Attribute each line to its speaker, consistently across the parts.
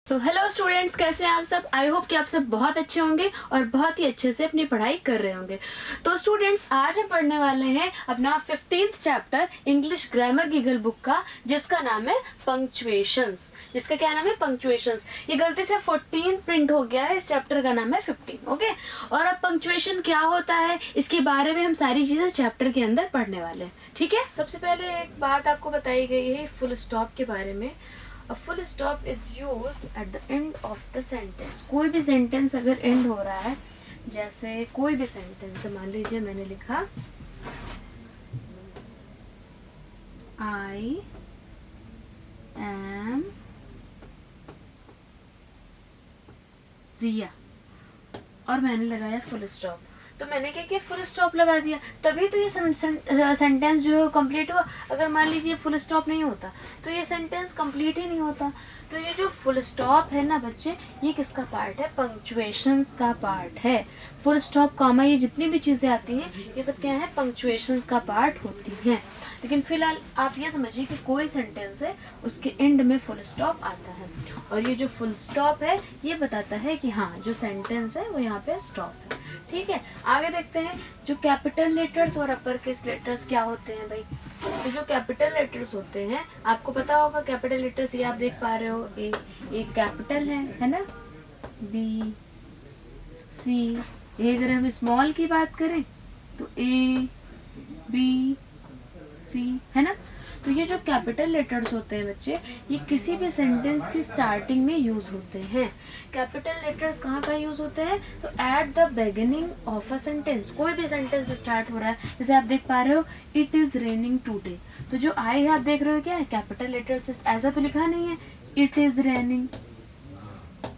Speaker 1: तो hello students, कैसे हैं आप सब। आई होप कि आप सब बहुत अच्छे होंगे और बहुत ही अच्छे से अपनी पढ़ाई कर रहे होंगे। तो स्टूडेंट्स, आज हम पढ़ने वाले हैं अपना 15th चैप्टर इंग्लिश ग्रामर गीगल बुक का, जिसका नाम है पंक्चुएशंस। जिसका क्या नाम है? पंक्चुएशंस। ये गलती से 14 प्रिंट हो गया है, इस चैप्टर का नाम है 15। ओके, और अब पंक्चुएशन क्या होता है इसके बारे में हम सारी चीजें चैप्टर के अंदर पढ़ने वाले हैं। ठीक है, सबसे पहले एक बात आपको बताई गई है फुल स्टॉप के बारे में। A full stop is used at the end of the sentence। कोई भी सेंटेंस अगर एंड हो रहा है, जैसे कोई भी सेंटेंस, मान लीजिए मैंने लिखा I am रिया और मैंने लगाया फुल स्टॉप। तो मैंने क्या किया? फुल स्टॉप लगा दिया, तभी तो ये सेंटेंस जो है कंप्लीट हुआ। अगर मान लीजिए फुल स्टॉप नहीं होता तो ये सेंटेंस कंप्लीट ही नहीं होता। तो ये जो फुल स्टॉप है ना बच्चे, ये किसका पार्ट है? पंक्चुएशंस का पार्ट है। फुल स्टॉप, कॉमा, ये जितनी भी चीजें आती हैं ये सब क्या है? पंक्चुएशंस का पार्ट होती हैं। लेकिन फिलहाल आप ये समझिए कि कोई सेंटेंस है, उसके एंड में फुल स्टॉप आता है, और ये जो फुल स्टॉप है ये बताता है कि हाँ, जो सेंटेंस है वो यहाँ पे स्टॉप है। ठीक है, आगे देखते हैं जो कैपिटल लेटर्स और अपर केस लेटर्स क्या होते हैं भाई। तो जो कैपिटल लेटर्स होते हैं, आपको पता होगा कैपिटल लेटर्स, ये आप देख पा रहे हो, ए कैपिटल है ना, बी, सी। ये अगर हम स्मॉल की बात करें तो ए, बी, सी, है ना। तो ये जो कैपिटल लेटर्स होते हैं बच्चे, ये किसी भी सेंटेंस की स्टार्टिंग में यूज होते हैं। कैपिटल लेटर्स कहाँ का यूज होते हैं? तो at the beginning of a sentence. कोई भी सेंटेंस स्टार्ट हो रहा है, जैसे आप देख पा रहे हो इट इज रेनिंग टूडे, तो जो आई आप देख रहे हो क्या है? Capital letters. ऐसा तो लिखा नहीं है इट इज रेनिंग,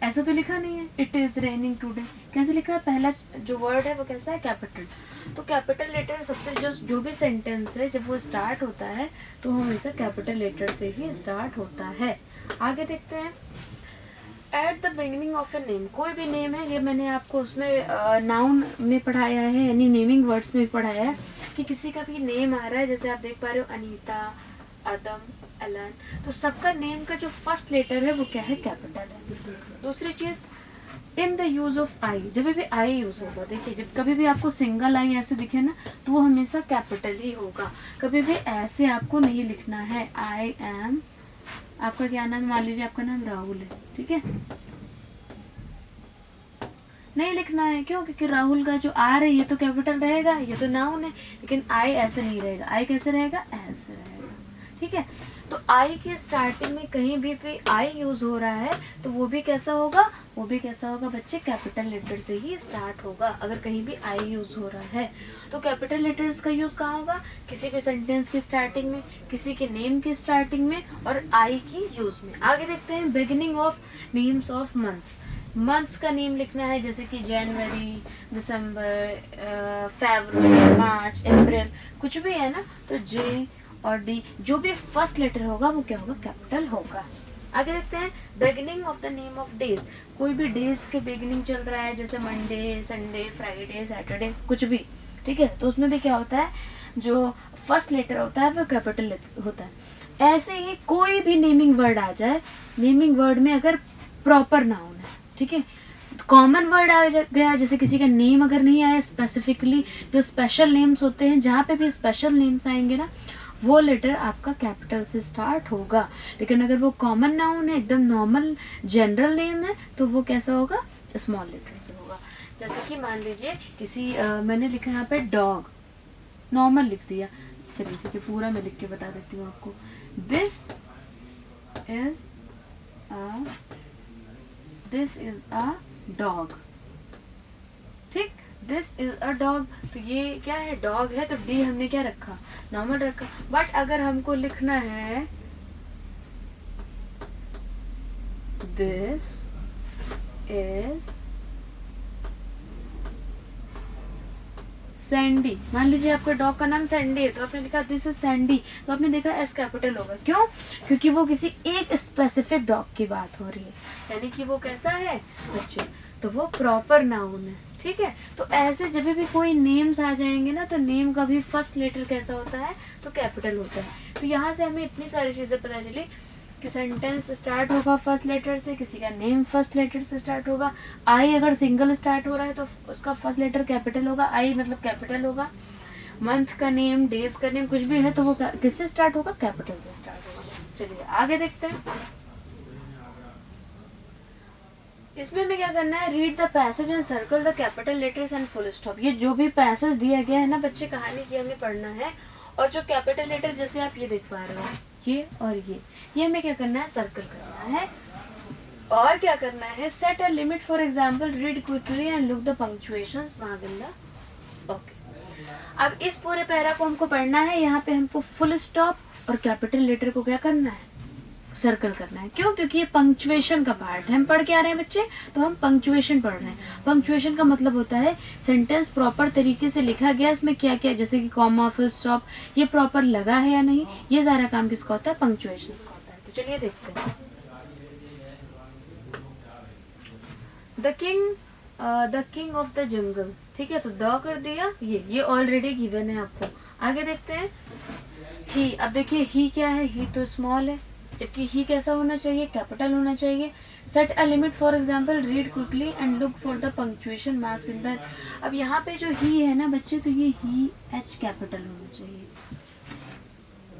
Speaker 1: ऐसा तो लिखा नहीं है इट इज रेनिंग टूडे। कैसे लिखा है? पहला जो वर्ड है वो कैसा है? कैपिटल। तो कैपिटल लेटर सबसे जो भी सेंटेंस है, जब वो स्टार्ट होता है तो हमेशा कैपिटल लेटर से ही स्टार्ट होता है। आगे देखते हैं at the beginning of a name. कोई भी नेम है, ये मैंने आपको उसमें नाउन में पढ़ाया है, यानी नेमिंग वर्ड्स में पढ़ाया है कि किसी का भी नेम आ रहा है, जैसे आप देख पा रहे हो अनीता, अदम, अलन, तो सबका नेम का जो फर्स्ट लेटर है वो क्या है? कैपिटल है। दूसरी चीज, इन द यूज ऑफ आई। जब भी आई यूज होगा, देखिए जब कभी भी आपको सिंगल आई ऐसे दिखे ना, तो वो हमेशा कैपिटल ही होगा। कभी भी ऐसे आपको नहीं लिखना है आई एम। आपका क्या नाम है? मान लीजिए आपका नाम राहुल है, ठीक है, नहीं लिखना है। क्यों? क्योंकि राहुल का जो आर है ये तो कैपिटल रहेगा, ये तो नाउन है, लेकिन आई ऐसे नहीं रहेगा। आई कैसे रहेगा? ऐसे रहेगा। ठीक है, तो आई की स्टार्टिंग में कहीं भी आई यूज हो रहा है तो वो भी कैसा होगा? वो भी कैसा होगा बच्चे? कैपिटल लेटर से ही स्टार्ट होगा। अगर कहीं भी आई यूज हो रहा है तो कैपिटल लेटर्स का यूज कहाँ होगा? किसी भी सेंटेंस की स्टार्टिंग में, किसी के नेम की स्टार्टिंग में, और आई की यूज में। आगे देखते हैं beginning of names of months. Months का नेम लिखना है, जैसे कि जनवरी, दिसंबर, फरवरी, मार्च, अप्रैल, कुछ भी है ना, तो जे और डी, जो भी फर्स्ट लेटर होगा वो क्या होगा? कैपिटल होगा। आगे देखते हैं beginning of the name of days. कोई भी डेज के बिगिनिंग चल रहा है, जैसे मंडे, संडे, फ्राइडे, सैटरडे, कुछ भी, ठीक है, तो उसमें भी क्या होता है? जो फर्स्ट लेटर होता है वो कैपिटल होता है। ऐसे ही कोई भी नेमिंग वर्ड आ जाए, नेमिंग वर्ड में अगर प्रॉपर नाउन है, ठीक है, कॉमन वर्ड आ गया, जैसे किसी का नेम अगर नहीं आया स्पेसिफिकली, जो स्पेशल नेम्स होते हैं, जहाँ पे भी स्पेशल नेम्स आएंगे ना, वो लेटर आपका कैपिटल से स्टार्ट होगा। लेकिन अगर वो कॉमन नाउन है, एकदम नॉर्मल जनरल नेम है, तो वो कैसा होगा? स्मॉल लेटर से होगा। जैसे कि मान लीजिए किसी मैंने लिखा यहाँ पे डॉग, नॉर्मल लिख दिया। चलिए ठीक है, पूरा मैं लिख के बता देती हूँ आपको। दिस इज अ डॉग, ठीक, दिस इज अ डॉग। तो ये क्या है? डॉग है, तो डी हमने क्या रखा? नॉर्मल रखा। बट अगर हमको लिखना है दिस इज सैंडी, मान लीजिए आपके डॉग का नाम सैंडी है, तो आपने लिखा दिस इज सैंडी, तो आपने देखा एस कैपिटल होगा। क्यों? क्योंकि वो किसी एक स्पेसिफिक डॉग की बात हो रही है, यानी कि वो कैसा है बच्चे? तो वो प्रॉपर नाउन है। ठीक है, तो ऐसे जब भी कोई नेम्स आ जाएंगे ना, तो नेम का भी फर्स्ट लेटर कैसा होता है? तो कैपिटल होता है। तो यहाँ से हमें इतनी सारी चीजें पता चली कि सेंटेंस स्टार्ट होगा फर्स्ट लेटर से, किसी का नेम फर्स्ट लेटर से स्टार्ट होगा। आई अगर सिंगल स्टार्ट हो रहा है तो उसका फर्स्ट लेटर कैपिटल होगा, आई मतलब कैपिटल होगा। मंथ का नेम, डेज का नेम, कुछ भी है तो वो किससे स्टार्ट होगा, कैपिटल से स्टार्ट होगा। चलिए आगे देखते हैं। इसमें हमें क्या करना है, read the passage and circle the capital letters and full stop. ये जो भी पैसेज दिया गया है ना बच्चे, कहानी की हमें पढ़ना है, और जो कैपिटल लेटर जैसे आप ये देख पा रहे हो, ये और ये हमें क्या करना है, सर्कल करना है। और क्या करना है, set a limit, for example read quickly and look the punctuations महागंदा। ओके, अब इस पूरे पैरा को हमको पढ़ना है। यहाँ पे हमको फुल स्टॉप और कैपिटल लेटर को क्या करना है, सर्कल करना है। क्यों, क्योंकि ये पंक्चुएशन का पार्ट है। हम पढ़ के आ रहे हैं बच्चे, तो हम पंक्चुएशन पढ़ रहे हैं। पंक्चुएशन का मतलब होता है सेंटेंस प्रॉपर तरीके से लिखा गया, इसमें क्या क्या, जैसे कि कॉमा, फुल स्टॉप, ये प्रॉपर लगा है या नहीं, ये सारा काम किसका होता है, पंक्चुएशन का होता है। तो चलिए देखते हैं। द किंग ऑफ द जंगल, ठीक है, तो द कर दिया, ये ऑलरेडी गिवन है आपको। आगे देखते हैं। ही, अब देखिए ही क्या है, ही तो स्मॉल है, जबकि ही कैसा होना चाहिए, कैपिटल होना चाहिए। Set a limit, for example read quickly and look for the punctuation marks in the. अब यहाँ पे जो ही है ना बच्चे, तो ये ही एच कैपिटल होना चाहिए,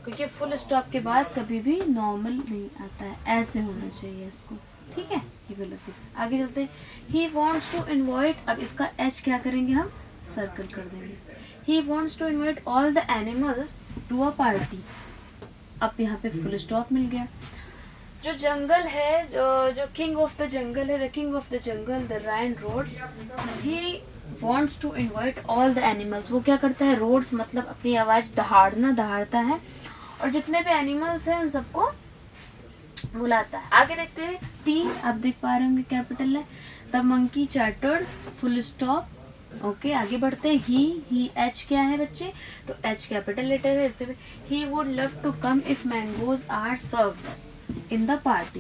Speaker 1: क्योंकि फुल स्टॉप के बाद कभी भी नॉर्मल नहीं आता है, ऐसे होना चाहिए इसको, ठीक है, ये गलत है। आगे चलते हैं। ही वॉन्ट्स टू इनवाइट, अब इसका एच क्या करेंगे, हम सर्कल कर देंगे। He wants to invite all the animals to a party. अब यहाँ पे फुल स्टॉप मिल गया। जो जंगल है, जो किंग ऑफ द जंगल है, the king of the jungle, the lion roars, he wants to invite all the animals. वो क्या करता है, रोड्स मतलब अपनी आवाज दहाड़ता है, और जितने भी एनिमल्स हैं उन सबको बुलाता है। आगे देखते हैं। टी, आप देख पा रहे होंगे कैपिटल है। The monkey charters, full stop. Okay, आगे बढ़ते हैं। ही एच क्या है बच्चे, तो एच कैपिटल लेटर है, इससे he would love to come if mangoes are served in the party.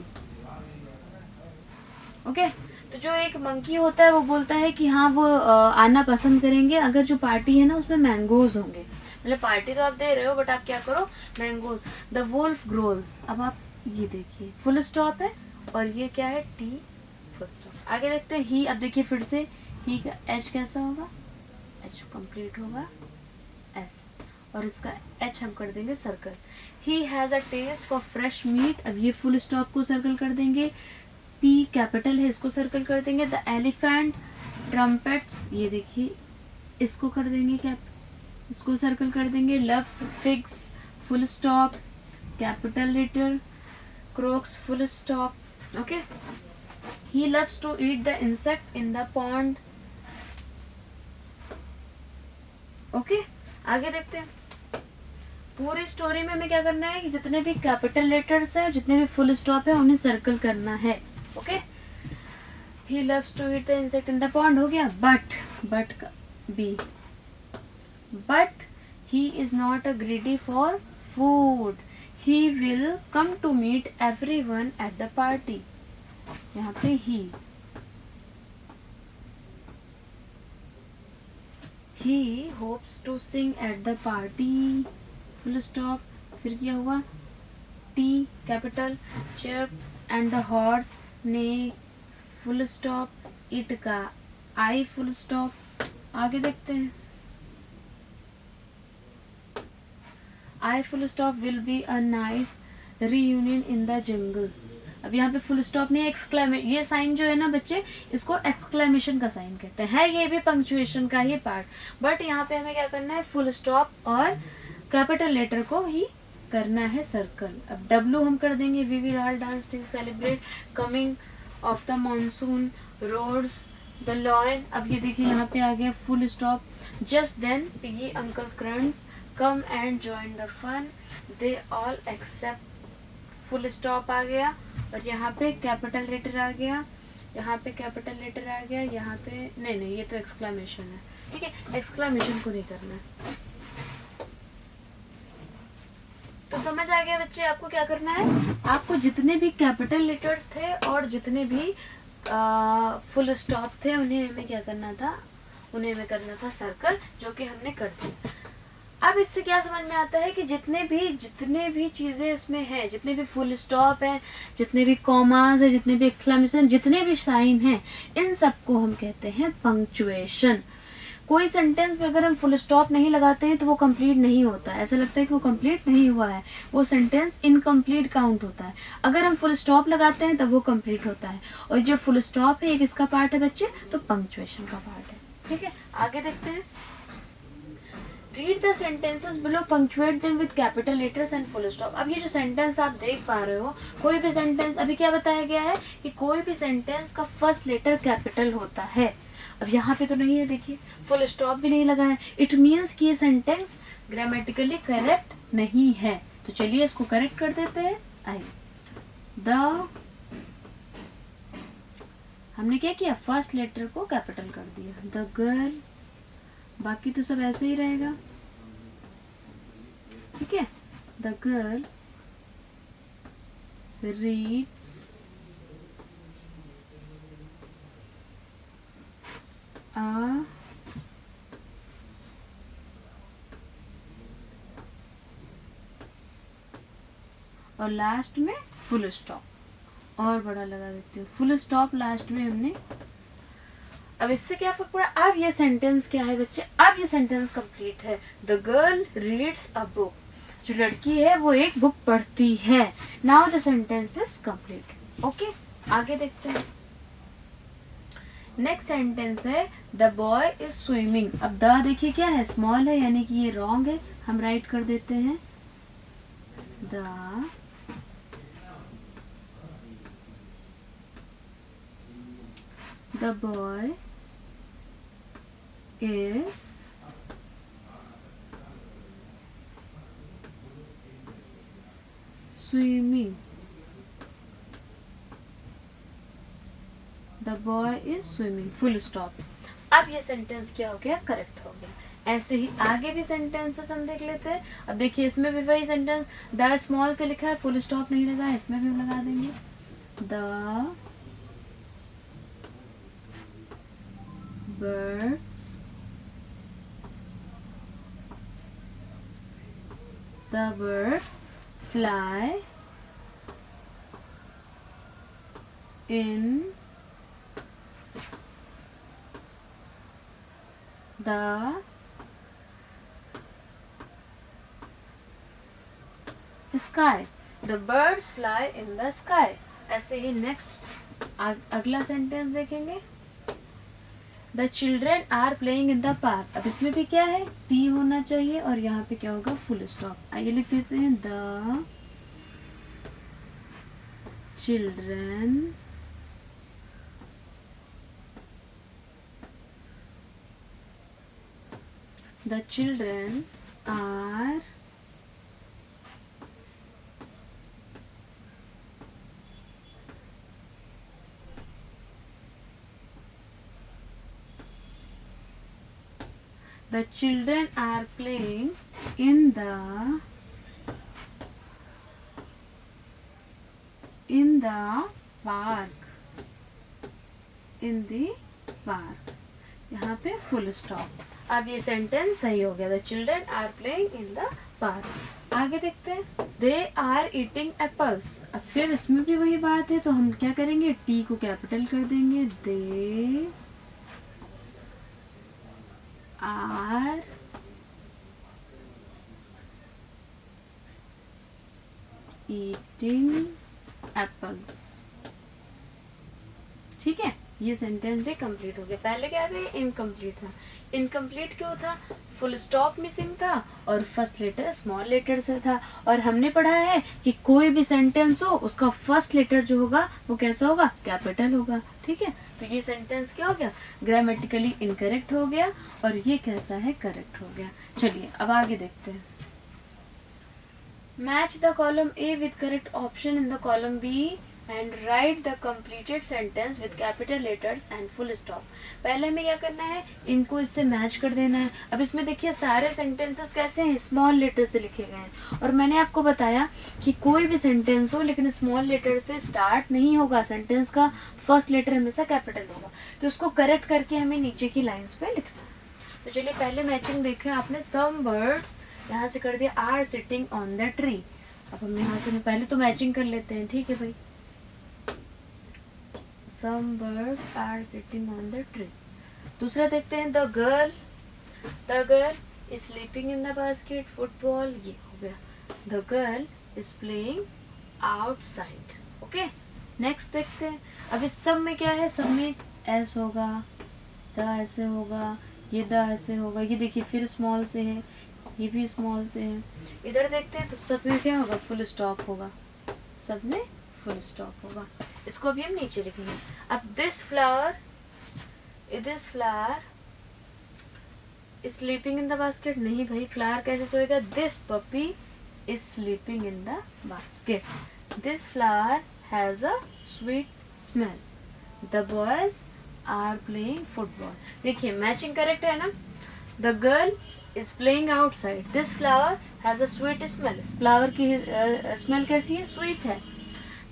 Speaker 1: Okay, तो जो एक मंकी होता है वो बोलता है कि हाँ वो आना पसंद करेंगे अगर जो पार्टी है ना उसमें मैंगोज होंगे। मतलब पार्टी तो आप दे रहे हो बट आप क्या करो, मैंगोज। द वुल्फ ग्रोल्स, अब आप ये देखिए फुल स्टॉप है और ये क्या है, टी फुल स्टॉप। आगे देखते हैं। ही, अब देखिए फिर से ही का एच कैसा होगा, एच कंप्लीट होगा ऐसे, और इसका एच हम कर देंगे circle. He has a taste for fresh meat, अब ये फुल स्टॉप को सर्कल कर देंगे। टी कैपिटल है, इसको सर्कल कर देंगे। द एलिफेंट ट्रम्पेट्स, ये देखिए इसको कर देंगे कैप, इसको सर्कल कर देंगे। Loves figs, full stop capital letter. Croaks, full stop. Okay, he loves to eat the insect in the pond. Okay, आगे देखते हैं। पूरी स्टोरी में हमें क्या करना है कि जितने भी कैपिटल लेटर्स हैं और जितने भी फुल स्टॉप है उन्हें सर्कल करना है। Okay, he loves to eat the insect in the pond हो गया। But B, but he is not a greedy for food, he will come to meet everyone at the party. यहाँ पे he hopes to sing at the party, full stop। फिर क्या हुआ, T capital. chirp and the horse neigh, full stop। it का I full stop। आगे देखते हैं। I full stop will be a nice reunion in the jungle। अब यहाँ पे फुल स्टॉप नहीं, एक्सक्लेमेशन, ये साइन जो है ना बच्चे इसको एक्सक्लेमेशन का साइन कहते हैं, ये भी पंक्चुएशन का ही पार्ट। बट यहाँ पे हमें क्या करना है, फुल स्टॉप और कैपिटल लेटर को ही करना है सर्कल। अब डब्लू हम कर देंगे। We will all dance till celebrate coming of the monsoon, roads, the lion. अब ये देखिए यहाँ पे आ गया full stop. Just then piggy uncle grunts come and join the fun, they all accept, full stop आ गया। और यहाँ पे कैपिटल लेटर आ गया, यहाँ पे कैपिटल लेटर आ गया, यहाँ पे नहीं ये तो एक्सक्लेमेशन है, ठीक है, एक्सक्लेमेशन को नहीं करना है। तो समझ आ गया बच्चे आपको क्या करना है, आपको जितने भी कैपिटल लेटर्स थे और जितने भी फुल स्टॉप थे उन्हें हमें क्या करना था, उन्हें हमें करना था सर्कल, जो कि हमने कर दिया। अब इससे क्या समझ में आता है कि जितने भी चीजें इसमें हैं, जितने भी फुल स्टॉप है, जितने भी कॉमास है, जितने भी एक्सक्लेमेशन, जितने भी साइन हैं, इन सबको हम कहते हैं पंक्चुएशन। कोई सेंटेंस में अगर हम फुल स्टॉप नहीं लगाते हैं तो वो कंप्लीट नहीं होता है, ऐसा लगता है कि वो कंप्लीट नहीं हुआ है, वो सेंटेंस इनकम्प्लीट काउंट होता है। अगर हम फुल स्टॉप लगाते हैं तब वो कंप्लीट होता है। और जो फुल स्टॉप है ये किसका पार्ट है बच्चे? तो पंक्चुएशन का पार्ट है। ठीक है, आगे देखते हैं। Read the sentences below, punctuate them with capital letters and full stop। अब ये जो सेंटेंस आप देख पा रहे हो, कोई भी सेंटेंस, अभी क्या बताया गया है कि कोई भी सेंटेंस का फर्स्ट लेटर कैपिटल होता है। अब यहाँ पे तो नहीं है, देखिए फुल स्टॉप भी नहीं लगा है। इट मीन्स कि ये सेंटेंस ग्रामेटिकली करेक्ट नहीं है। तो चलिए इसको करेक्ट कर देते हैं। आइए, हमने क्या किया, फर्स्ट लेटर को कैपिटल कर दिया, द गर्ल, बाकी तो सब ऐसे ही रहेगा। ठीक है, द गर्ल रीड्स a और लास्ट में फुल स्टॉप और बड़ा लगा देती हूँ, फुल स्टॉप लास्ट में हमने। अब इससे क्या फर्क पड़ा? अब ये सेंटेंस क्या है बच्चे? अब ये सेंटेंस कंप्लीट है। The girl reads a book, जो लड़की है वो एक बुक पढ़ती है। Now the sentence is complete. Okay, आगे देखते हैं। नेक्स्ट सेंटेंस है द बॉय इज स्विमिंग। अब द देखिए क्या है, स्मॉल है, यानी कि ये रॉन्ग है, हम राइट कर देते हैं the boy is swimming। The boy is swimming, full stop। अब ये सेंटेंस क्या हो गया? करेक्ट हो गया। ऐसे ही आगे भी सेंटेंसेस हम देख लेते हैं। अब देखिए इसमें भी वही सेंटेंस, द स्मॉल से लिखा है, फुल स्टॉप नहीं लगा है, इसमें भी हम लगा देंगे the birds fly in the sky। The birds fly in the sky। ऐसे ही नेक्स्ट अगला सेंटेंस देखेंगे, the children are playing in the park. अब इसमें भी क्या है, टी होना चाहिए और यहाँ पे क्या होगा, फुल स्टॉप। आइए लिख देते हैं the children are The children are playing in the park। यहाँ पे फुल स्टॉप। अब ये सेंटेंस सही हो गया, the children are playing in the park. आगे देखते हैं, दे आर ईटिंग एप्पल्स। अब फिर इसमें भी वही बात है, तो हम क्या करेंगे, टी को कैपिटल कर देंगे, दे आर ईटिंग एप्पल्स। ठीक है, ये सेंटेंस भी कंप्लीट हो गया। पहले क्या था, इनकम्प्लीट था। इनकम्प्लीट क्यों था? फुल स्टॉप मिसिंग था और फर्स्ट लेटर स्मॉल लेटर से था। और हमने पढ़ा है कि कोई भी सेंटेंस हो उसका फर्स्ट लेटर जो होगा वो कैसा होगा, कैपिटल होगा। ठीक है, तो ये सेंटेंस क्या हो गया, ग्रामेटिकली इनकरेक्ट हो गया और ये कैसा है, करेक्ट हो गया। चलिए अब आगे देखते हैं। Match the column A with correct option in the column B and write the completed sentence with capital letters and full stop. पहले में क्या करना है, इनको इससे मैच कर देना है। अब इसमें देखिए सारे सेंटेंसेस कैसे हैं, स्मॉल लेटर से लिखे गए हैं। और मैंने आपको बताया कि कोई भी सेंटेंस हो लेकिन स्मॉल लेटर से स्टार्ट नहीं होगा, सेंटेंस का फर्स्ट लेटर हमेशा कैपिटल होगा। तो उसको करेक्ट करके हमें नीचे की लाइन्स पे लिखना है। तो चलिए पहले मैचिंग देखें आपने, सम बर्ड्स यहाँ से कर दिया are sitting on the tree. अब हम यहाँ से पहले तो मैचिंग कर लेते हैं, ठीक है भाई। Some birds are sitting on the tree. दूसरा देखते हैं, the girl is sleeping in the basket, football, ये हो गया। The girl is playing outside. Okay, next देखते हैं। अब इस सब में क्या है, सब में एस होगा, द ऐसे होगा, ये द ऐसे होगा, ये देखिए फिर स्मॉल से है, ये भी स्मॉल से है। इधर देखते हैं तो सब में क्या होगा, फुल स्टॉप होगा, सब में फुल स्टॉप होगा। इसको अभी हम नीचे लिखेंगे। अब this flower is sleeping in the basket, नहीं भाई, फ्लावर कैसे सोएगा, this puppy is sleeping in the basket. This flower has a sweet smell, the boys are playing football. देखिए मैचिंग करेक्ट है ना। The girl is playing outside, this flower has a sweet smell, flower की smell कैसी है, sweet है।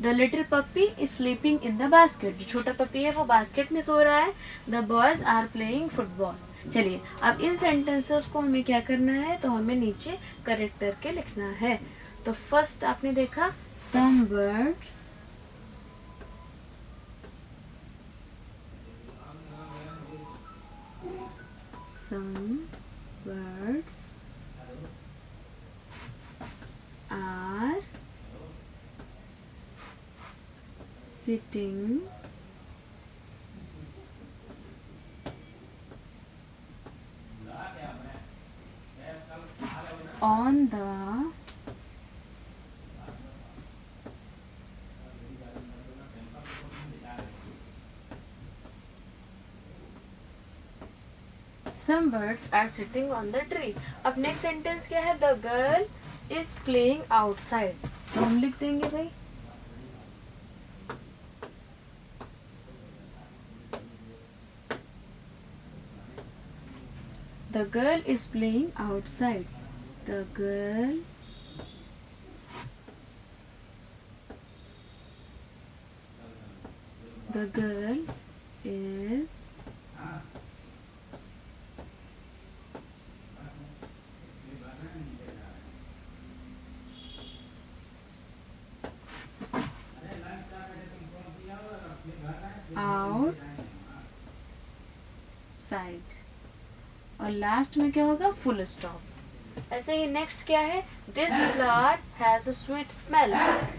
Speaker 1: The little puppy is sleeping in the basket, जो छोटा पप्पी है वो बास्केट में सो रहा है। The boys are playing football. चलिए अब इन सेंटेंसेस को हमें क्या करना है, तो हमें नीचे करेक्ट करके लिखना है। तो फर्स्ट आपने देखा, some birds are sitting on the some birds are sitting on the tree। अब नेक्स्ट सेंटेंस क्या है, the girl is playing outside, तो हम लिख देंगे भाई the girl is playing outside, the girl is outside। और लास्ट में क्या होगा, फुल स्टॉप। ऐसे ही नेक्स्ट क्या है, this flower has a sweet smell,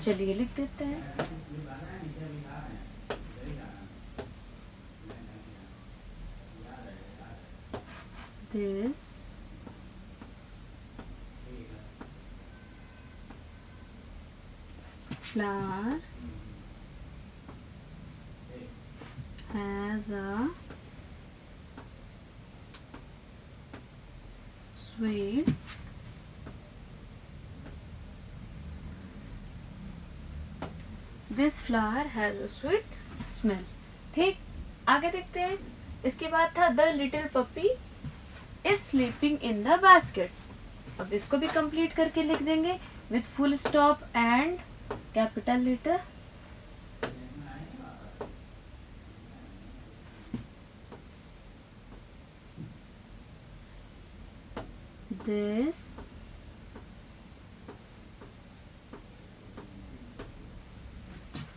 Speaker 1: चलिए लिख देते हैं। This flower has a sweet this flower has a sweet smell। ठीक, आगे देखते हैं। इसके बाद था the little puppy is sleeping in the basket. अब इसको भी कंप्लीट करके लिख देंगे with full stop and capital letter.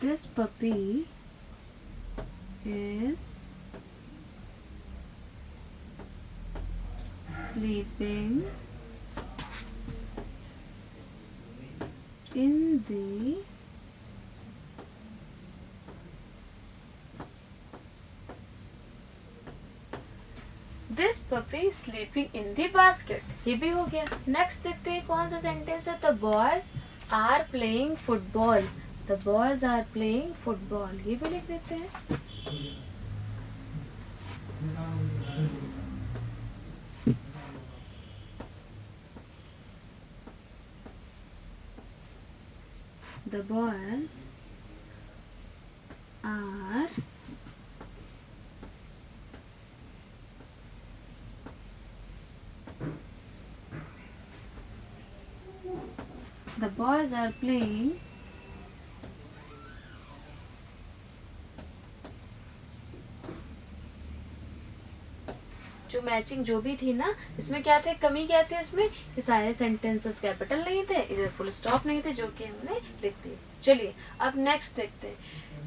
Speaker 1: This puppy is sleeping in the This puppy is sleeping in the basket। ये भी हो गया। नेक्स्ट देखते हैं कौन सा सेंटेंस है, the boys are playing football. The boys are playing football, ये भी लिख देते हैं। The boys are The boys are playing जो मैचिंग जो भी थी ना, इसमें क्या थे, कमी क्या थी इसमें, कि सारे सेंटेंसेस कैपिटल नहीं थे, इधर फुल स्टॉप नहीं थे, जो कि हमने लिख दिए। चलिए अब नेक्स्ट देखते हैं,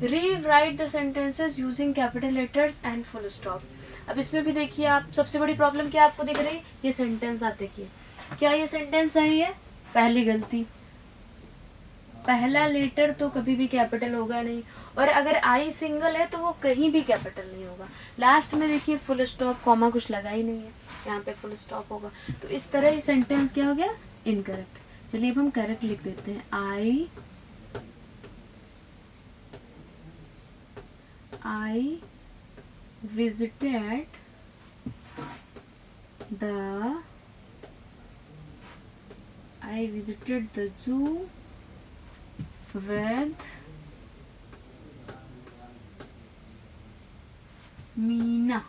Speaker 1: rewrite the sentences using capital letters and full stop. अब इसमें भी देखिए आप, सबसे बड़ी प्रॉब्लम क्या आपको दिख रही है, ये सेंटेंस आप देखिए, क्या ये सेंटेंस सही है, पहली गलती, पहला लेटर तो कभी भी कैपिटल होगा नहीं, और अगर आई सिंगल है तो वो कहीं भी कैपिटल नहीं होगा। लास्ट में देखिए फुल स्टॉप कॉमा कुछ लगा ही नहीं है, यहाँ पे फुल स्टॉप होगा, तो इस तरह ही सेंटेंस क्या हो गया, इनकरेक्ट। चलिए अब हम करेक्ट लिख देते हैं, आई visited the zoo with Meena.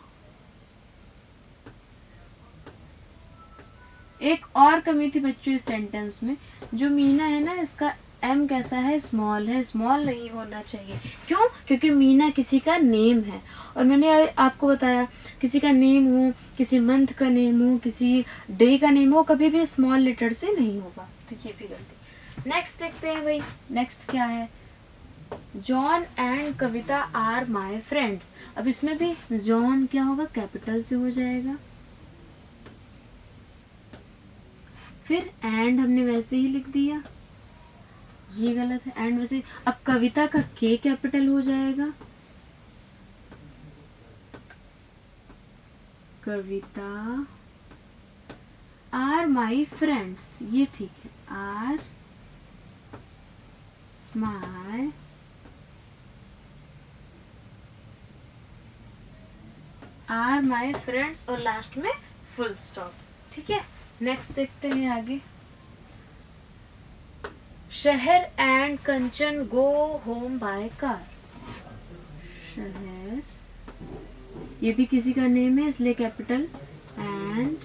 Speaker 1: एक और कमी थी बच्चों इस सेंटेंस में, जो मीना है ना, इसका एम कैसा है, स्मॉल है, स्मॉल नहीं होना चाहिए। क्यों? क्योंकि मीना किसी का नेम है, और मैंने आपको बताया किसी का नेम हो, किसी मंथ का नेम हो, किसी डे का नेम हो, कभी भी स्मॉल लेटर से नहीं होगा, तो ये भी गलती। नेक्स्ट देखते हैं भाई, नेक्स्ट क्या है, John and Kavita are my friends. अब इसमें भी जॉन क्या होगा, कैपिटल से हो जाएगा, फिर एंड हमने वैसे ही लिख दिया, ये गलत है, एंड वैसे। अब कविता का के कैपिटल हो जाएगा, कविता आर माई फ्रेंड्स, ये ठीक है, आर माई फ्रेंड्स, और लास्ट में फुल स्टॉप। ठीक है, नेक्स्ट देखते हैं आगे, शहर and Kanchan go home by car. शहर, ये भी किसी का नेम है इसलिए कैपिटल, एंड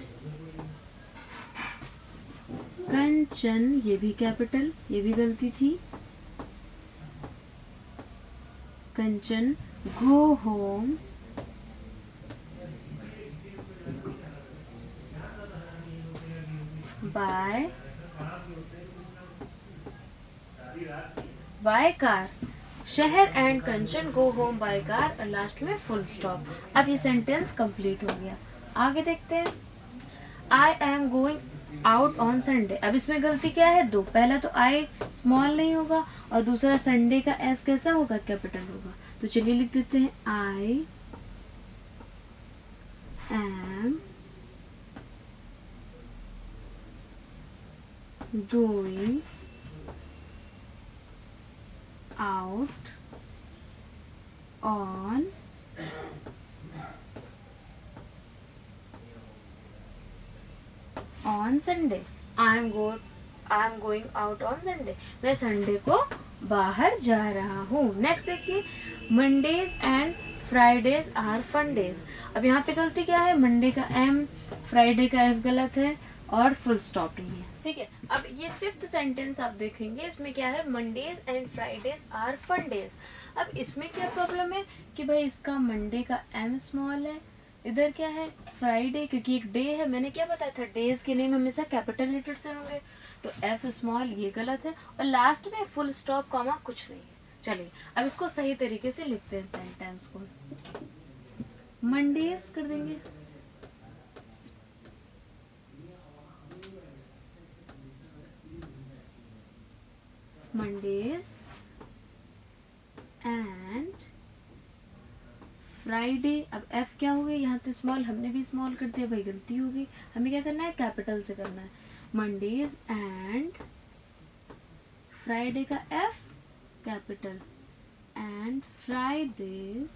Speaker 1: कंचन ये भी कैपिटल, ये भी गलती थी, कंचन गो होम बाय कार। शहर and Kanchan go home by car, और लास्ट में फुल स्टॉप। अब ये सेंटेंस कंप्लीट हो गया। आगे देखते हैं, I am going out on Sunday. अब इसमें गलती क्या है, दो, पहला तो आई स्मॉल नहीं होगा, और दूसरा संडे का एस कैसा होगा, कैपिटल होगा। तो चलिए लिख देते हैं, I am going out on Sunday. I am going out on Sunday, मैं संडे को बाहर जा रहा हूँ। नेक्स्ट देखिए, Mondays and Fridays are fun days. अब यहाँ पे गलती क्या है, मंडे का एम, फ्राइडे का एफ गलत है, और फुल स्टॉप नहीं है। ठीक है, अब ये फिफ्थ सेंटेंस आप देखेंगे, इसमें क्या है, Mondays and Fridays are fun days. अब इसमें क्या प्रॉब्लम है कि भाई इसका मंडे का एम स्मॉल है, इधर क्या है, फ्राइडे, क्योंकि एक डे है, मैंने क्या बताया था, डेज के नेम हमेशा कैपिटल लेटर से होंगे, तो एफ स्मॉल ये गलत है, और लास्ट में फुल स्टॉप कॉमा कुछ नहीं है। चलिए अब इसको सही तरीके से लिखते हैं सेंटेंस को, मंडेज कर देंगे, मंडेज एंड फ्राइडे। अब एफ क्या हो गई, यहाँ तो स्मॉल, हमने भी स्मॉल कर दिया भाई, गलती हो गई, हमें क्या करना है, कैपिटल से करना है, मंडेज एंड फ्राइडे का F capital, and Fridays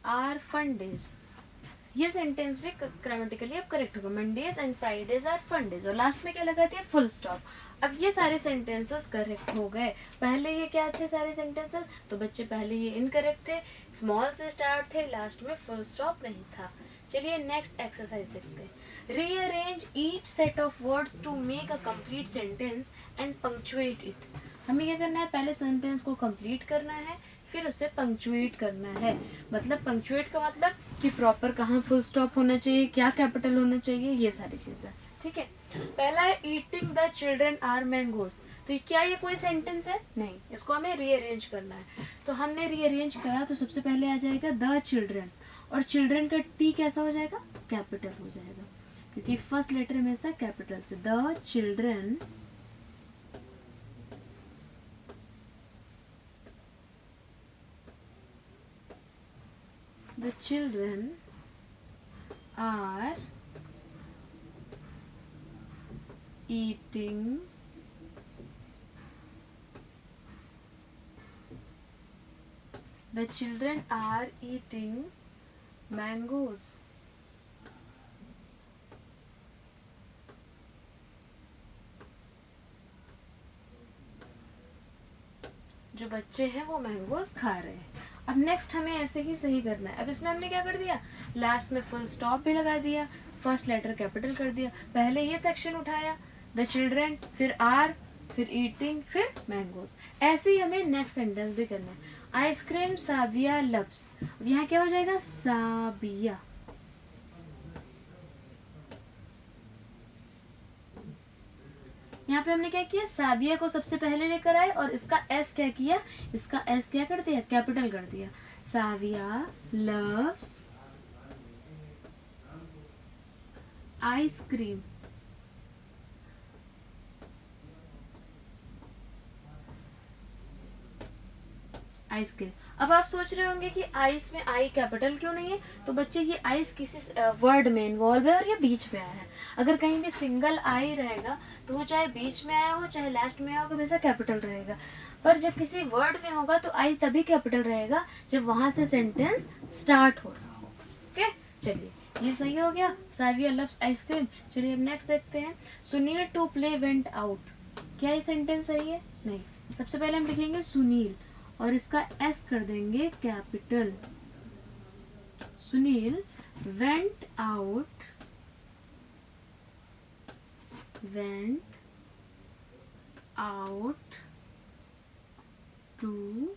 Speaker 1: are fun days. ये सेंटेंस भी ग्रामेटिकली अब करेक्ट होगा, Mondays and Fridays are fun days, और लास्ट में क्या लगा दिया, फुल स्टॉप। अब ये सारे सेंटेंसेस करेक्ट हो गए। पहले ये क्या थे सारे सेंटेंसेस, तो बच्चे पहले ये इनकरेक्ट थे, स्मॉल से स्टार्ट थे, लास्ट में फुल स्टॉप नहीं था। चलिए नेक्स्ट एक्सरसाइज देखते हैं। Rearrange each set of words to make a complete sentence and punctuate it. हमें क्या करना है, पहले सेंटेंस को कंप्लीट करना है, फिर उसे पंक्चुएट करना है। मतलब पंक्चुएट का मतलब कि प्रॉपर कहाँ फुल स्टॉप होना चाहिए, क्या कैपिटल होना चाहिए, ये सारी चीजें। ठीक है, पहला है eating the children are mangoes. तो क्या ये कोई सेंटेंस है? नहीं, इसको हमें रीअरेंज करना है। तो हमने रीअरेंज करा तो सबसे पहले आ जाएगा द चिल्ड्रन, और चिल्ड्रन का टी कैसा हो जाएगा, कैपिटल हो जाएगा, क्योंकि फर्स्ट लेटर हमेशा कैपिटल से। The children are eating mangoes. जो बच्चे हैं वो मैंगोज खा रहे हैं। अब नेक्स्ट हमें ऐसे ही सही करना है। अब इसमें हमने क्या कर दिया, लास्ट में फुल स्टॉप भी लगा दिया, फर्स्ट लेटर कैपिटल कर दिया। पहले ये सेक्शन उठाया, द चिल्ड्रन, फिर आर, फिर ईटिंग, फिर मैंगोज। ऐसे ही हमें नेक्स्ट सेंटेंस भी करना है। आइसक्रीम साबिया लव्स। अब यहाँ क्या हो जाएगा, साबिया। यहाँ पे हमने क्या किया, साबिया को सबसे पहले लेकर आए और इसका एस क्या किया, इसका एस क्या कर दिया, कैपिटल कर दिया। साबिया लव्स आइसक्रीम। आइसक्रीम। अब आप सोच रहे होंगे कि आइस में आई कैपिटल क्यों नहीं है, तो बच्चे ये आइस किसी वर्ड में इन्वॉल्व है और ये बीच में आया है। अगर कहीं भी सिंगल आई रहेगा तो वो चाहे बीच में आया हो चाहे लास्ट में आया हो, हमेशा कैपिटल रहेगा। पर जब किसी वर्ड में होगा तो आई तभी कैपिटल रहेगा जब वहां से सेंटेंस स्टार्ट हो रहा हो। ओके, चलिए ये सही हो गया, साविया लव्स आइसक्रीम। चलिए अब नेक्स्ट देखते हैं। Sunil to play went out. क्या ये सेंटेंस सही है? नहीं। सबसे पहले हम लिखेंगे सुनील और इसका एस कर देंगे capital. Sunil went out, to,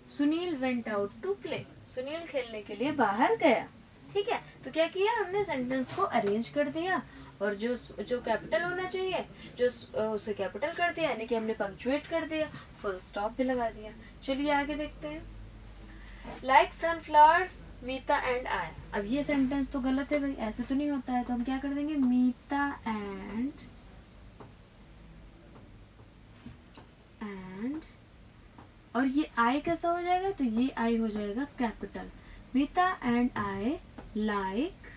Speaker 1: Sunil went out to play. Sunil खेलने के लिए बाहर गया। ठीक है, तो क्या किया हमने, सेंटेंस को अरेंज कर दिया और जो कैपिटल होना चाहिए उसे कैपिटल कर दिया, यानी कि हमने पंक्चुएट कर दिया, फुल स्टॉप भी लगा दिया। चलिए आगे देखते हैं। Like sunflowers Meeta and I. अब ये सेंटेंस तो गलत है भाई, ऐसे तो नहीं होता है, तो हम क्या कर देंगे, मीता एंड और ये आई कैसा हो जाएगा, तो ये आई हो जाएगा capital. Meeta and I like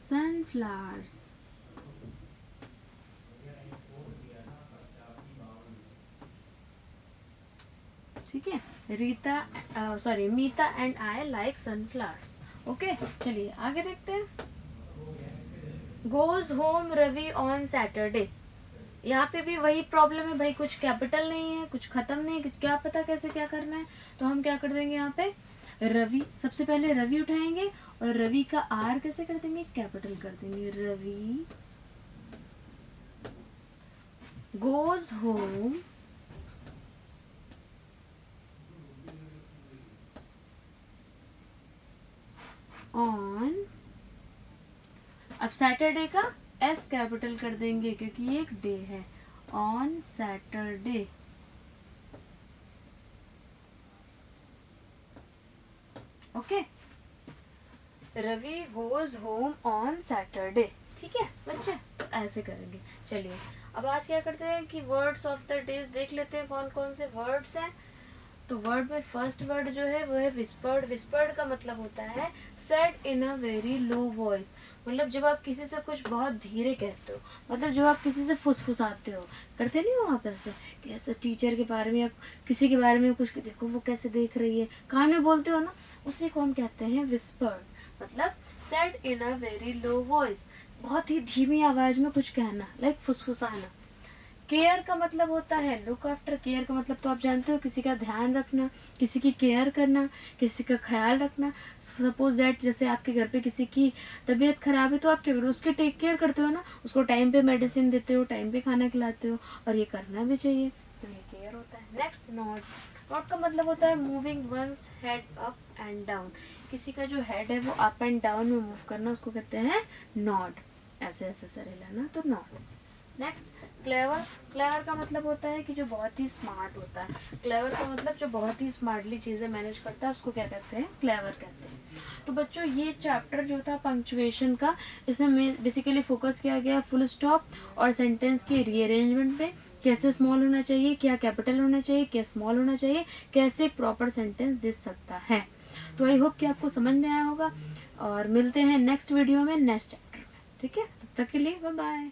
Speaker 1: sunflowers। ठीक है, Meeta and I like sunflowers. Okay, चलिए आगे देखते हैं। Goes home Ravi on Saturday. यहाँ पे भी वही प्रॉब्लम है भाई, कुछ कैपिटल नहीं है, कुछ खत्म नहीं है, कुछ क्या पता कैसे क्या करना है। तो हम क्या कर देंगे, यहाँ पे रवि, सबसे पहले रवि उठाएंगे और रवि का आर कैसे कर देंगे, कैपिटल कर देंगे। रवि गोज होम ऑन, अब सैटरडे का एस कैपिटल कर देंगे क्योंकि ये एक डे है, on Saturday. Okay, Ravi goes home on Saturday. ठीक है बच्चे, तो ऐसे करेंगे। चलिए अब आज क्या करते हैं कि वर्ड्स ऑफ द डेज देख लेते हैं, कौन कौन से वर्ड्स हैं। तो वर्ड में फर्स्ट वर्ड जो है वो है विस्पर्ड। विस्पर्ड का मतलब होता है said in a very low voice. मतलब जब आप किसी से कुछ बहुत धीरे कहते हो, मतलब जब आप किसी से फुसफुसाते हो, करते नहीं हो आप ऐसे, कि ऐसे टीचर के बारे में या किसी के बारे में कुछ, देखो वो कैसे देख रही है, कान में बोलते हो ना, उसी को हम कहते हैं विस्पर्ड। मतलब said in a very low voice, बहुत ही धीमी आवाज में कुछ कहना, लाइक फुसफुसाना। केयर का मतलब होता है लुक आफ्टर। केयर का मतलब तो आप जानते हो, किसी का ध्यान रखना, किसी की केयर करना, किसी का ख्याल रखना। सपोज दैट जैसे आपके घर पे किसी की तबीयत खराब है तो आप क्या करो, उसकी टेक केयर करते हो ना, उसको टाइम पे मेडिसिन देते हो, टाइम पे खाना खिलाते हो, और ये करना भी चाहिए, तो ये केयर होता है। Next Nord. नॉड का मतलब होता है moving once head up and down. किसी का जो हेड है वो अप एंड डाउन में मूव करना, उसको कहते हैं नॉड। ऐसे ऐसे सर हिलाना, तो नॉड। Next clever. क्लेवर का मतलब होता है कि जो बहुत ही स्मार्ट होता है। क्लेवर का मतलब जो बहुत ही स्मार्टली चीज़ें मैनेज करता है, उसको क्या कहते हैं, क्लेवर कहते हैं। तो बच्चों ये चैप्टर जो था पंक्चुएशन का, इसमें बेसिकली फोकस किया गया फुल स्टॉप और सेंटेंस की रीअरेंजमेंट पे। कैसे स्मॉल होना चाहिए, क्या कैपिटल होना चाहिए, क्या स्मॉल होना चाहिए, कैसे एक प्रॉपर सेंटेंस दे सकता है। तो आई होप कि आपको समझ में आया होगा, और मिलते हैं नेक्स्ट वीडियो में नेक्स्ट चैप्टर में। ठीक है, तब तक के लिए बाय बाय।